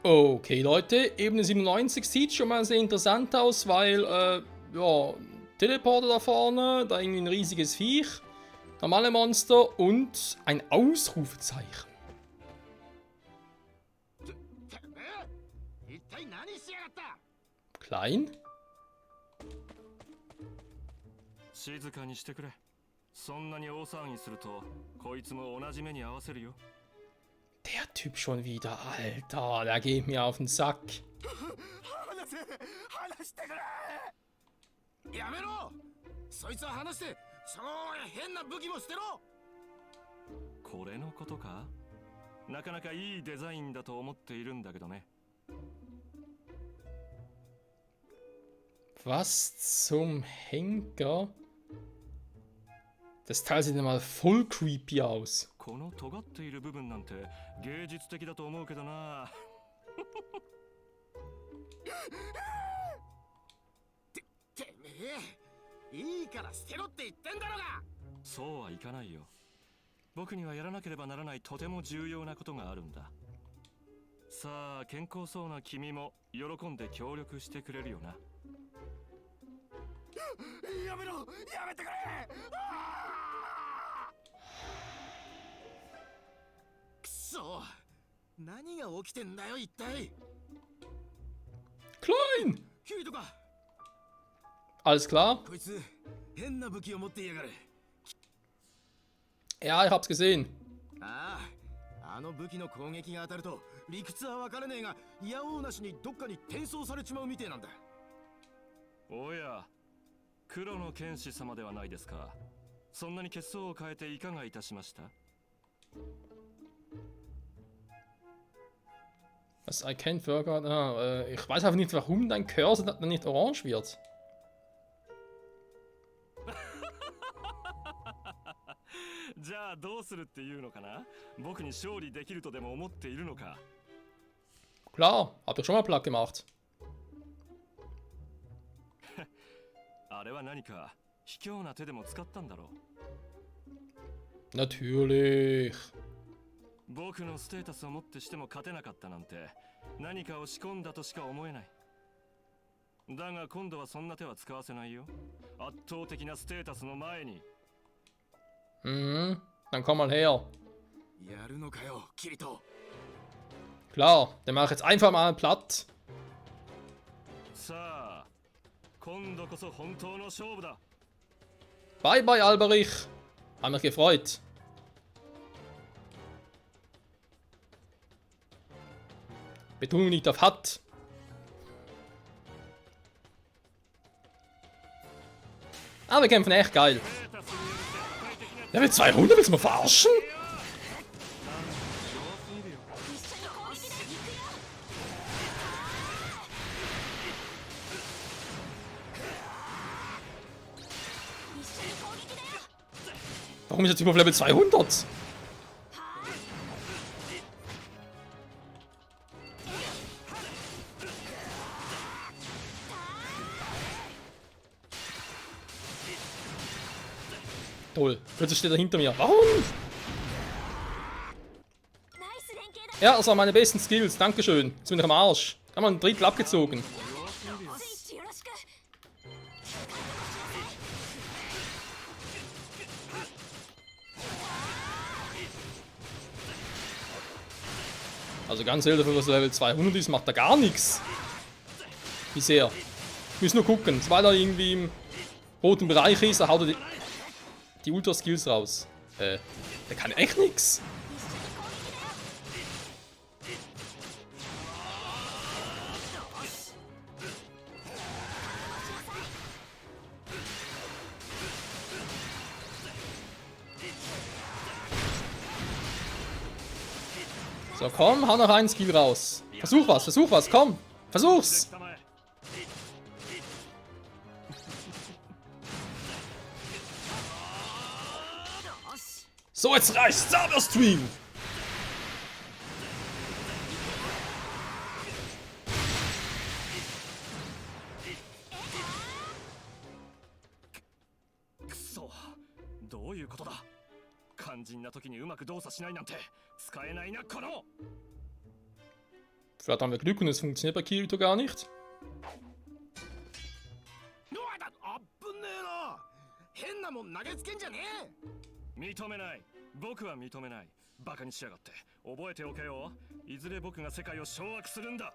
Okay, Leute, Ebene 97 sieht schon mal sehr interessant aus, weil, ja, Teleporter da vorne, da irgendwie ein riesiges Viech, normale Monster und ein Ausrufezeichen. Klein? 静かにしてくれ。そんなに大騒ぎすると、こいつも同じ目に合わせるよ。 Der Typ schon wieder, Alter, der geht mir auf den Sack. やめろ。そいつは話して、その変な武器も捨てろ。これのことか？なかなかいいデザインだと思っているんだけどね。 Was zum Henker? Das Teil sieht ja mal voll creepy aus. この尖っている部分なんて芸術的だと思うけどな。てめえ、いいから捨てろって言ってんだろが。そうはいかないよ。僕にはやらなければならないとても重要なことがあるんだ。さあ、健康そうな君も喜んで協力してくれるよな。やめろ、やめてくれ。くそ、何が起きてんだよ一体。 Klein! キュリとか。 Alles klar? こいつ変な武器を持っていやがる。 Ja, ich hab's gesehen. ああ、あの武器の攻撃が当たると理屈は分からねえが、いやおうなしにどっかに転送されちまうみてえなんだ。おや、黒の剣士様ではないですか。そんなに血相を変えていかがいたしました？ Was erkennt Burger? Ich weiß einfach nicht, warum dein Cursor dann nicht orange wird. じゃあどうするっていうのかな？僕に勝利できるとでも思っているのか？ Klar, hab ich schon mal platt gemacht. あれは何か卑怯な手でも使ったんだろう。 Natürlich. 僕のステータスをもってしても勝てなかったなんて何かを仕込んだとしか思えない。だが今度はそんな手は使わせないよ。圧倒的なステータスの前に。 Mhm, dann komm mal her. やるのかよ、キリト。 Klar, den mach ich jetzt einfach mal platt. さあ、今度こそ本当の勝負だ。 Bye bye, Alberich. Hat mich gefreut. Betonung nicht auf hat. Aber wir kämpfen echt geil. Level 200, willst du mal verarschen? Warum ist der Typ auf Level 200? Toll, plötzlich steht er hinter mir. Warum? Ja, das waren meine besten Skills, dankeschön. Jetzt bin ich am Arsch. Haben wir ein Drittel abgezogen. Also ganz ehrlich, dafür, dass er Level 200 ist, macht er gar nichts. Bisher. Ich muss nur gucken. Sobald er irgendwie im roten Bereich ist, dann haut er die Ultra-Skills raus. Der kann echt nichts. So, komm, hau noch einen Skill raus. Versuch was, komm. Versuch's. So, jetzt reicht's. Cyberstream. Kuso, どういうことだ？肝心な時にうまく動作しないなんて使えないなこの。Vielleicht haben wir Glück und es funktioniert bei Kirito gar nicht. あっぶねえな。変なもん投げつけんじゃねえ。認めない。僕は認めない。バカにしやがって。覚えておけよ。いずれ僕が世界を掌握するんだ。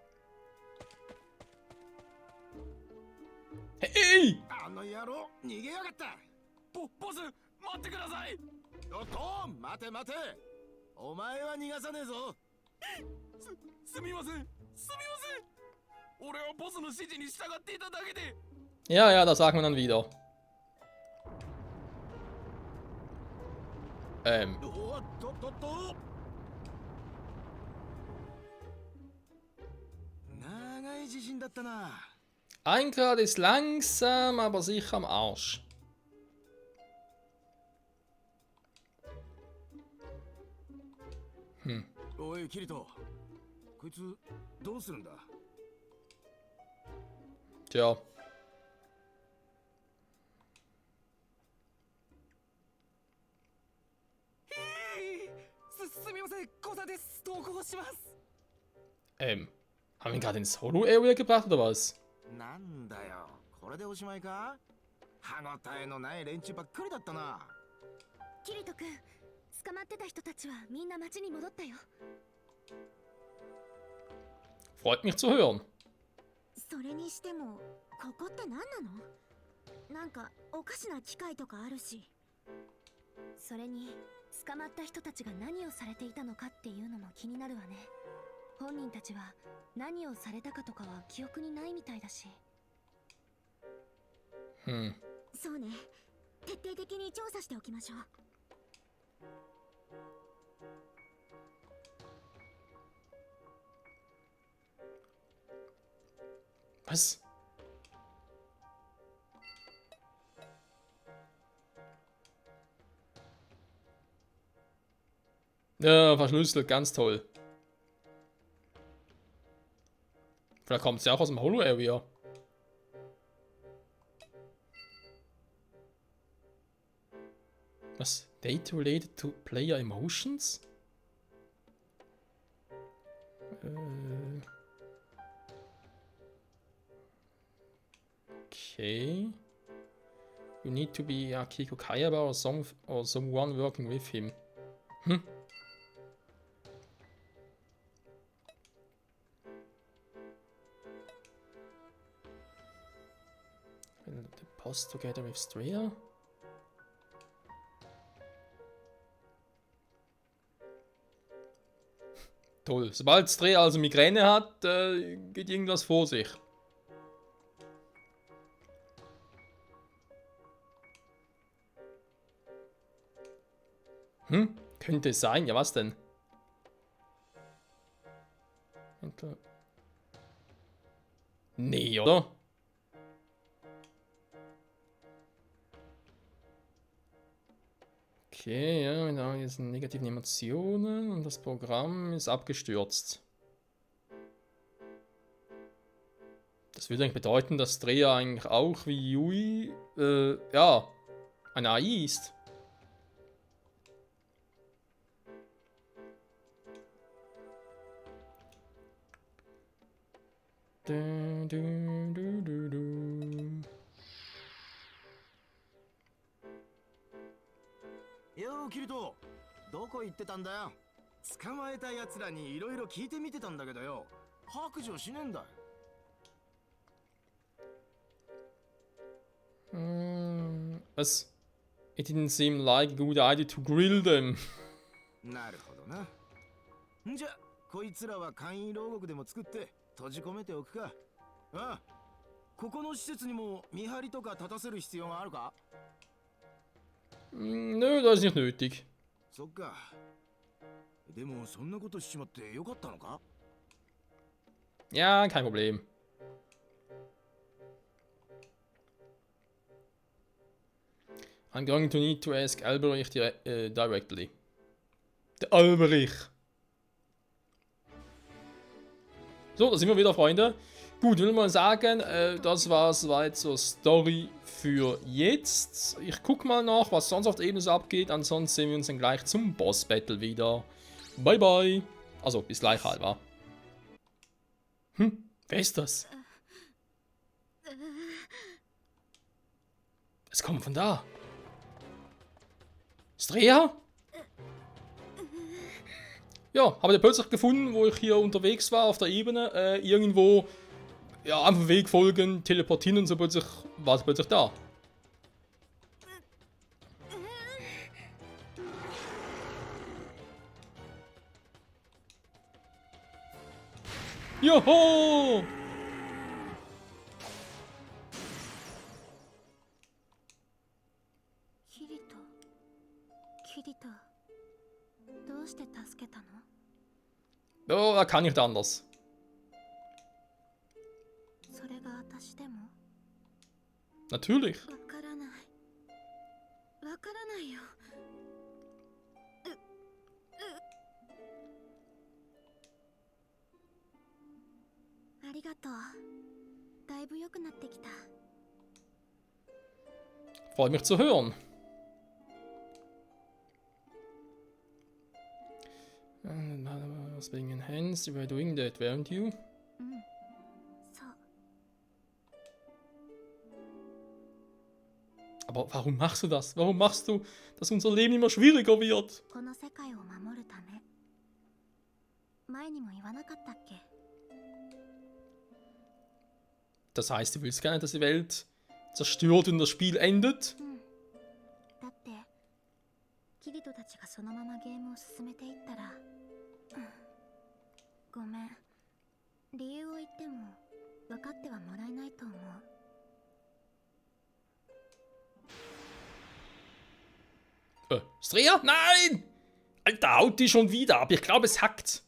Hey! あの野郎逃げやがった。ボス、待ってください。おっと待て待て。お前は逃がさねえぞ。すみません。すみません。俺はボスの指示に従っていただけで。 Ja, ja, das sagen wir dann wieder. おっとっとっと。長い地震だったな。 1 Grad ist langsam, aber sicher am Arsch. おいキリト、こいつどうするんだ。 Tja. すみません。コザです。投稿します。 Haben wir ihn gerade ins Holo-Area gebracht oder was? なんだよ、これでおしまいか。歯ごたえのない連中ばっかりだったな。キリト君、捕まってた人たちはみんな町に戻ったよ。 Freut mich zu hören. それにしても、ここって何なの？なんかおかしな機械とかあるし。それに、捕まった人たちが何をされていたのかっていうのも気になるわね。本人たちは何をされたかとかは記憶にないみたいだし。そうね。徹底的に調査しておきましょう。 Was? Ja, verschlüsselt, ganz toll. Vielleicht kommt sie auch aus dem Holo-Area. Was? Data related to player emotions? Okay. You need to be Akiko Kayaba or someone working with him. The post together with Strea? Toll. Sobald Strea also Migräne hat, geht irgendwas vor sich. Könnte es sein. Ja, was denn? Nee, oder? Okay, ja, mit all diesen negativen Emotionen und das Programm ist abgestürzt. Das würde eigentlich bedeuten, dass Drea eigentlich auch wie Yui, ja, eine AI ist.ようキリト、どこ行ってたんだよ。捕まえた奴らにいろいろ聞いてみてたんだけどよ、白状しねえんだ。Was? It didn't seem like a good idea to grill them. なるほどな。んじゃ、こいつらは簡易牢獄でも作って閉じ込めておくか。ああ、ここの施設にも見張りとか立たせる必要があるか？ Nö, das ist nicht nötig. そっか。でもそんなことしちまってよかったのか？ Ja, kein Problem. I'm going to need to ask Alberich directly. Der Alberich. So, da sind wir wieder, Freunde. Gut, will mal sagen, das war jetzt so Story für jetzt. Ich guck mal nach, was sonst auf der Ebene so abgeht. Ansonsten sehen wir uns dann gleich zum Boss-Battle wieder. Bye, bye. Also, bis gleich halt, wa? Wer ist das? Es kommt von da. Strea? Ja, habe ich plötzlich gefunden, wo ich hier unterwegs war auf der Ebene. Irgendwo, ja, einfach Weg folgen, teleportieren und so plötzlich war es plötzlich da. Joho! Kirito, どうして助けたの? Oh, er kann nicht anders. それが私でも? Natürlich. わからないよ。ありがとう。だいぶ良くなってきた。 Freut mich zu hören. Was wegen Hands, you were doing that, weren't you? そう。 Aber warum machst du das? Warum machst du, dass unser Leben immer schwieriger wird? この世界を守るため。前にも言わなかったっけ? Das heißt, du willst gar nicht, dass die Welt zerstört und das Spiel endet? だって、キリトたちがそのままゲームを進めていったら、ごめん。理由を言っても分かってはもらえないと思う。Strea? Nein! Alter, haut die schon wieder ab. Ich glaube, es hackt.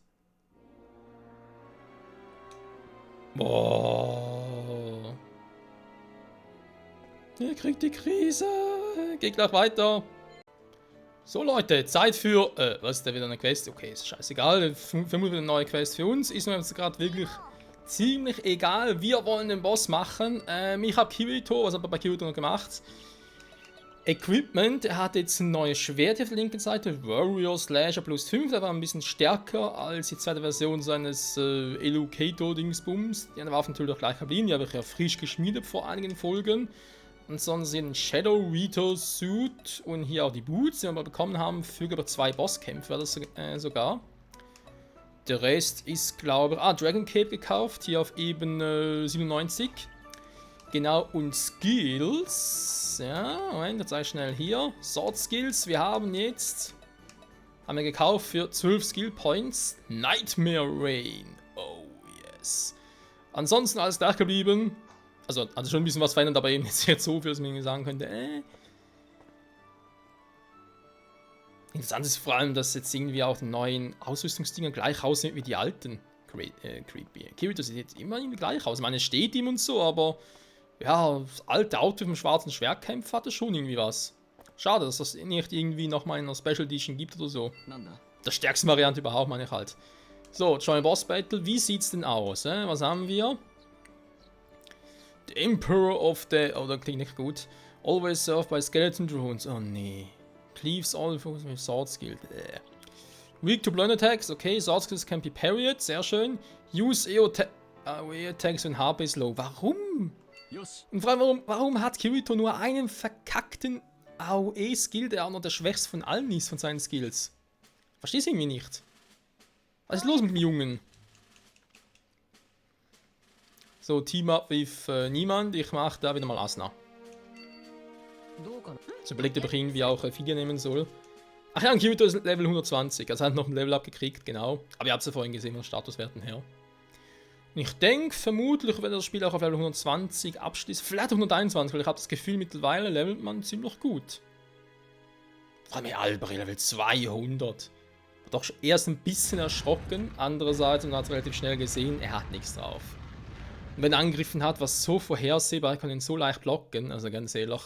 Boah. Ihr kriegt die Krise. Geht gleich weiter. So Leute, Zeit für... was ist da wieder eine Quest? Okay, ist scheißegal. Vermutlich wieder eine neue Quest für uns. Ist mir jetzt gerade wirklich ziemlich egal. Wir wollen den Boss machen. Ich habe Kirito, was hat er bei Kirito noch gemacht? Equipment, er hat jetzt ein neues Schwert hier auf der linken Seite. Warrior Slasher plus 5, der war ein bisschen stärker als die zweite Version seines Elocator-Dingsbums. Die andere Waffe natürlich auch gleich geblieben, die habe ich ja frisch geschmiedet vor einigen Folgen. Ansonsten ein Shadow Reader Suit und hier auch die Boots, die wir mal bekommen haben, für über 2 Bosskämpfe war das sogar. Der Rest ist, glaube ich, Dragon Cape gekauft, hier auf Ebene 97. Genau, und Skills, ja, Moment, jetzt zeige ich schnell hier. Sword Skills, wir haben jetzt, haben wir gekauft für 12 Skill Points, Nightmare Rain, oh yes. Ansonsten alles gleich geblieben, also schon ein bisschen was verändert, aber eben jetzt so viel, dass man sagen könnte, Interessant ist vor allem, dass jetzt irgendwie auch die neuen Ausrüstungsdinger gleich aussehen wie die alten Creepy. Kirito sieht jetzt immer irgendwie gleich aus, ich meine, es steht ihm und so, aber... Ja, das alte Auto mit dem schwarzen Schwertkämpfer hatte schon irgendwie was. Schade, dass das nicht irgendwie nochmal in einer Special Edition gibt oder so. Der stärkste Variante überhaupt, meine ich halt. So, Join Boss Battle, wie sieht's denn aus? Was haben wir? The Emperor of the... Oh, das klingt nicht gut. Always served by Skeleton Drones. Oh nee. Cleaves all with Sword Skill. Weak to Blind Attacks. Okay, Sword Skills can be parried. Sehr schön. Use AOE Attacks when HP is low. Warum? Und vor allem, warum hat Kirito nur einen verkackten AOE-Skill, der auch noch der schwächste von allen ist von seinen Skills? Versteh's irgendwie nicht. Was ist los mit dem Jungen? So, Team-Up with niemand. Ich mache da wieder mal Asuna. So überlegt, ob ich irgendwie auch Figur nehmen soll. Ach ja, Kirito ist Level 120. Also hat noch ein Level abgekriegt, genau. Aber ihr habt es ja vorhin gesehen von Statuswerten her. Ich denke, vermutlich wird das Spiel auch auf Level 120 abschließen. Vielleicht 121, weil ich habe das Gefühl, mittlerweile levelt man ziemlich gut. Vor allem Alberi, Level 200. War doch erst ein bisschen erschrocken. Andererseits, man hat es relativ schnell gesehen, er hat nichts drauf. Und wenn er angegriffen hat, was so vorhersehbar, kann ihn so leicht blocken. Also ganz ehrlich.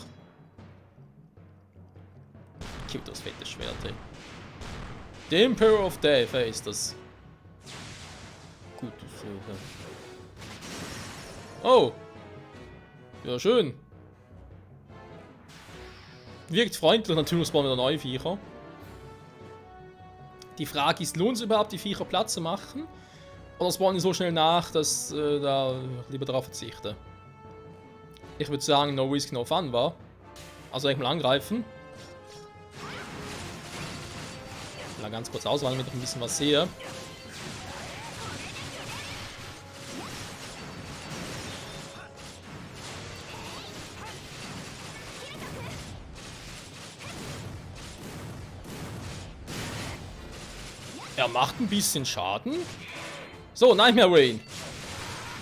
Gibt das fette Schwert, ey. The Emperor of Death, wer ist das? Gut, oh! Ja, schön. Wirkt freundlich, natürlich spawnen wieder neue Viecher. Die Frage ist, lohnt es überhaupt, die Viecher platt zu machen? Oder spawnen die so schnell nach, dass da lieber darauf verzichte. Ich würde sagen, no risk, no fun, war. Also echt mal angreifen. Mal ganz kurz auswählen, damit ich ein bisschen was sehe. Er macht ein bisschen Schaden. So, Nightmare Rain.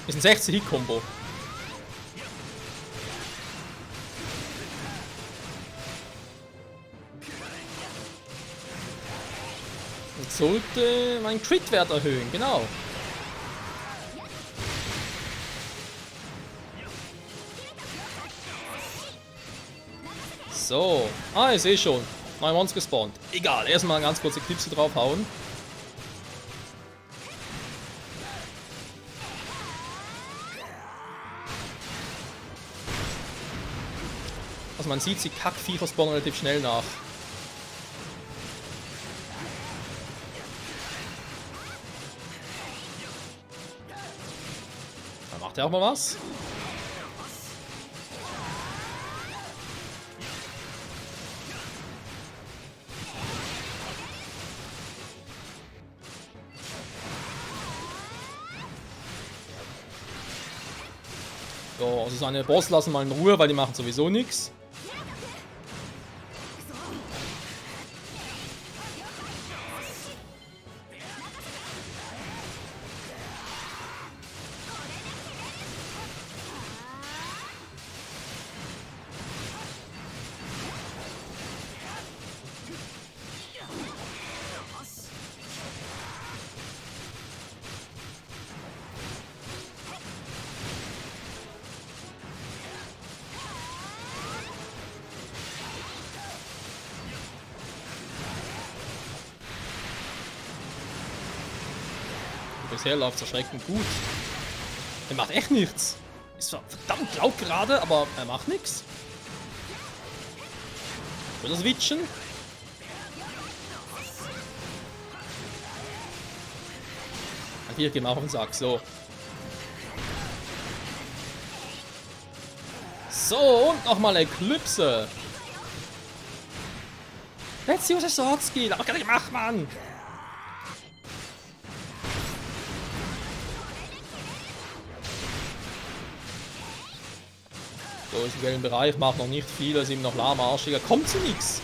Ist ein 60-Hit-Kombo. Und sollte meinen Crit-Wert erhöhen, genau. So. Ah, ich sehe schon. Neue Monster gespawnt. Egal, erstmal ganz kurz Eclipse draufhauen. Also man sieht, die Kackviecher spawnen relativ schnell nach. Da macht er auch mal was. So, also seine Boss lassen mal in Ruhe, weil die machen sowieso nichts. Bisher läuft es erschreckend gut. Er macht echt nichts. Ist zwar verdammt laut gerade, aber er macht nichts. Will er switchen? Hier gehen wir auch auf den Sack. So. So, und nochmal Eclipse. Let's use a sword skill. Aber gar nicht gemacht, Mann. So, ist im gelben Bereich, macht noch nicht viel, ist ihm noch lahmarschiger. Kommt zu nichts.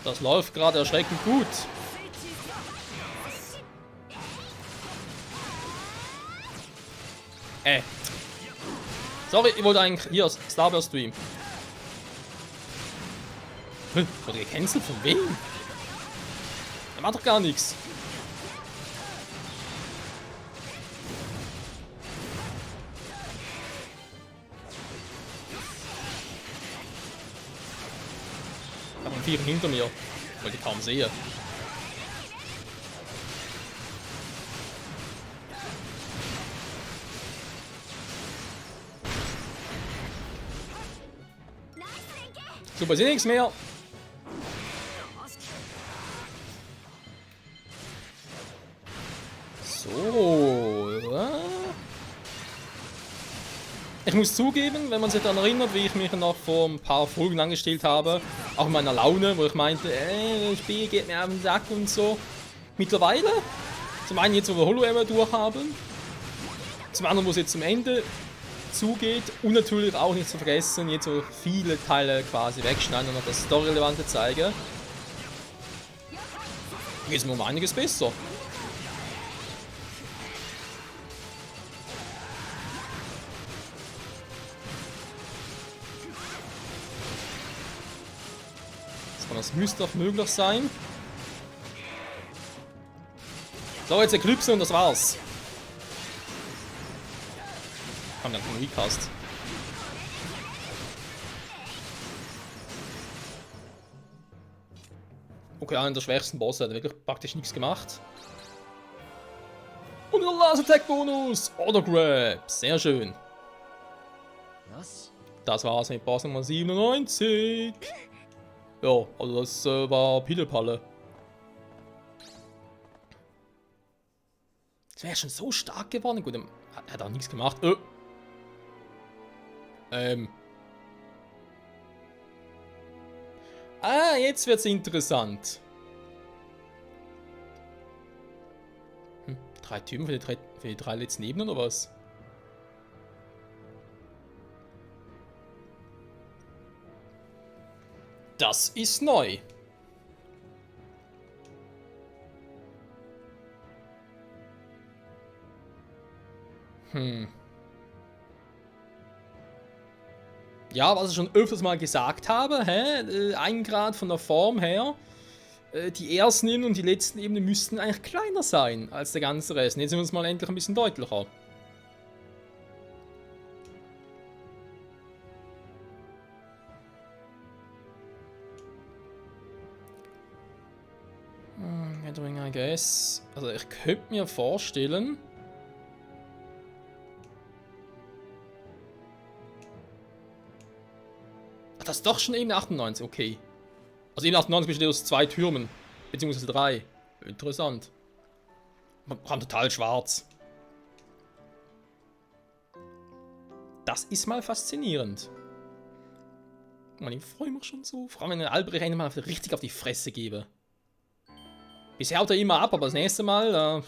Das läuft gerade erschreckend gut. Sorry, ich wollte eigentlich hier Starburst Stream. Wurde gecancelt? Von wem? Er macht doch gar nichts. Ich habe einen Vieren hinter mir, weil ich kaum sehe. Super, ist nichts mehr. So. Ich muss zugeben, wenn man sich daran erinnert, wie ich mich noch vor ein paar Folgen angestellt habe, auch in meiner Laune, wo ich meinte, das Spiel geht mir auf den Sack und so. Mittlerweile, zum einen jetzt, wo wir HoloLens durchhaben, zum anderen, wo es jetzt zum Ende zugeht und natürlich auch nicht zu vergessen, jetzt so viele Teile quasi wegschneiden und noch das Story-Relevante zeigen, geht es mir um einiges besser. Das müsste doch möglich sein. So, jetzt Eclipse und das war's. Haben dann einen Recast. Okay, einer der schwächsten Bosse hat wirklich praktisch nichts gemacht. Und der Laser-Attack-Bonus! Order Grab! Sehr schön. Das war's mit Boss Nummer 97. Ja, also das war Pillepalle. Das wäre schon so stark geworden. Gut, er hat auch nichts gemacht. Ah, jetzt wird's interessant. 3 Typen für die drei letzten Ebenen oder was? Das ist neu. Ja, was ich schon öfters mal gesagt habe, 1 Grad von der Form her. Die ersten Ebenen und die letzten Ebenen müssten eigentlich kleiner sein als der ganze Rest. Und jetzt sind wir uns mal endlich ein bisschen deutlicher. Gathering, I guess. Also ich könnte mir vorstellen... Ach, das ist doch schon Ebene 98, okay. Also Ebene 98 besteht aus 2 Türmen. Beziehungsweise 3. Interessant. Kam total schwarz. Das ist mal faszinierend. Mann, ich freue mich schon so. Vor allem, wenn ich den Albrecht mal richtig auf die Fresse gebe. Bisher haut er immer ab, aber das nächste Mal,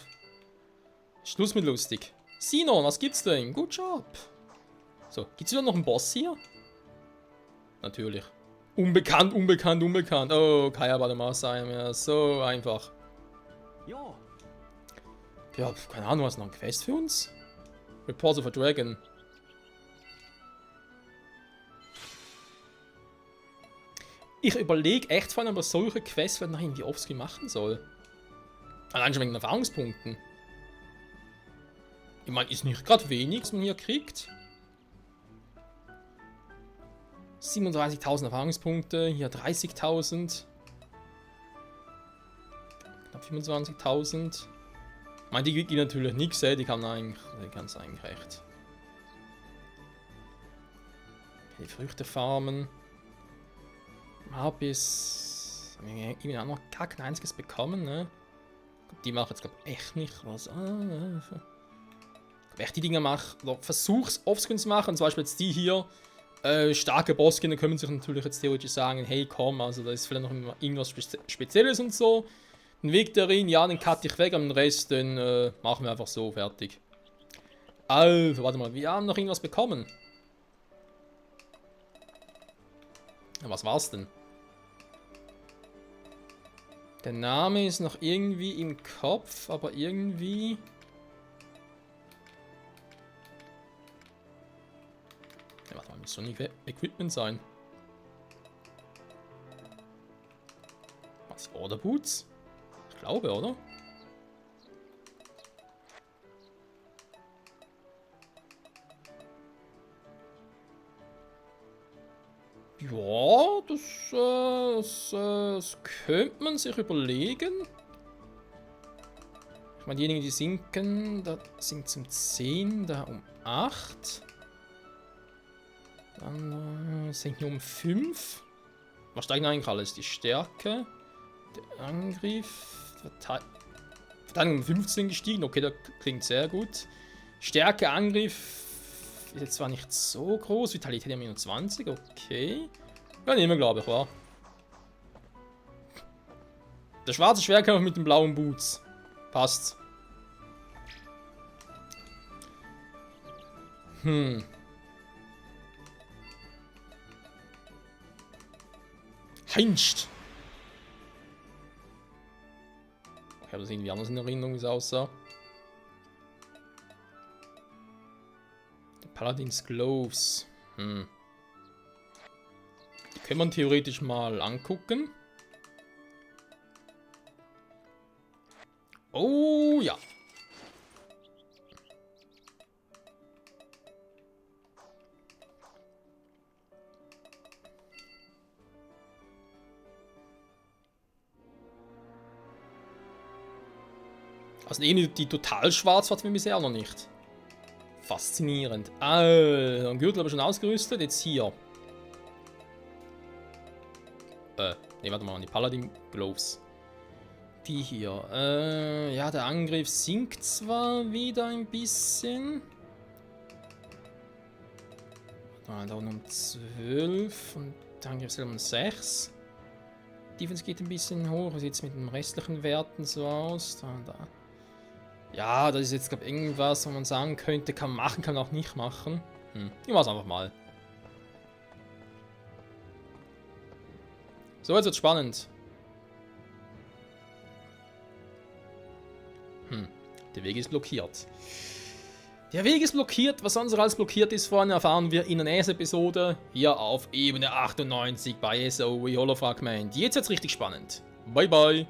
Schluss mit lustig. Sinon, was gibt's denn? Good job. So, gibt's wieder noch einen Boss hier? Natürlich. Unbekannt, unbekannt, unbekannt. Oh, Kaya Bademasa, ja, so einfach. Ja, keine Ahnung, was noch ein Quest für uns? Reports of a Dragon. Ich überlege echt vor allem, ob er solche Quests noch irgendwie offscreen machen soll. Allein schon wegen den Erfahrungspunkten. Ich meine, ist nicht gerade wenig, was man hier kriegt. 37.000 Erfahrungspunkte, hier 30.000. Knapp 25.000. Ich meine, die gibt natürlich nichts, die kann es eigentlich recht. Die Früchte farmen. Bis. Ich habe auch noch gar kein einziges bekommen, ne? Die machen jetzt, glaube ich, echt nicht was. Ich glaube, echt die Dinge machen. Oder versuch's offscreen zu machen. Zum Beispiel jetzt die hier. Starke Bossgegner können sich natürlich jetzt theoretisch sagen: Hey, komm, also da ist vielleicht noch irgendwas Spezielles und so. Den Weg darin, ja, den cut ich weg, aber den Rest, den machen wir einfach so, fertig. Also, warte mal, wir haben noch irgendwas bekommen. Ja, was war's denn? Der Name ist noch irgendwie im Kopf, aber irgendwie... Ja, warte mal, muss so ein Equipment sein. Was, Order Boots? Ich glaube, oder? Ja, das könnte man sich überlegen. Ich meine, diejenigen, die sinken, da sinkt es um 10, da um 8. Dann sinken um 5. Was steigen eigentlich alles? Die Stärke, der Angriff, Verteidigung um 15 gestiegen. Okay, das klingt sehr gut. Stärke, Angriff ist jetzt zwar nicht so groß. Vitalität um 20, okay. Ja, nehmen wir, glaube ich, war. Der schwarze Schwerkampf mit den blauen Boots. Passt. Heinst. Ich habe das irgendwie anders in Erinnerung, wie es aussah. Paladins Gloves. Die kann man theoretisch mal angucken. Oh ja. Also die total schwarz hatten wir bisher noch nicht. Faszinierend. Ein Gürtel aber schon ausgerüstet. Jetzt hier. Ne, warte mal, die Paladin Gloves. Die hier. Ja, der Angriff sinkt zwar wieder ein bisschen. Da um 12 und der Angriff selber um 6. Defense geht ein bisschen hoch. Wie sieht es mit den restlichen Werten so aus? Da und da. Ja, das ist jetzt, glaube ich, irgendwas, wo man sagen könnte, kann man machen, kann man auch nicht machen. Ich mach's einfach mal. So, jetzt wird's spannend. Der Weg ist blockiert. Der Weg ist blockiert. Was sonst alles blockiert ist, vorhin erfahren wir in der nächsten Episode hier auf Ebene 98 bei SOE Holofragment. Jetzt wird's richtig spannend. Bye, bye.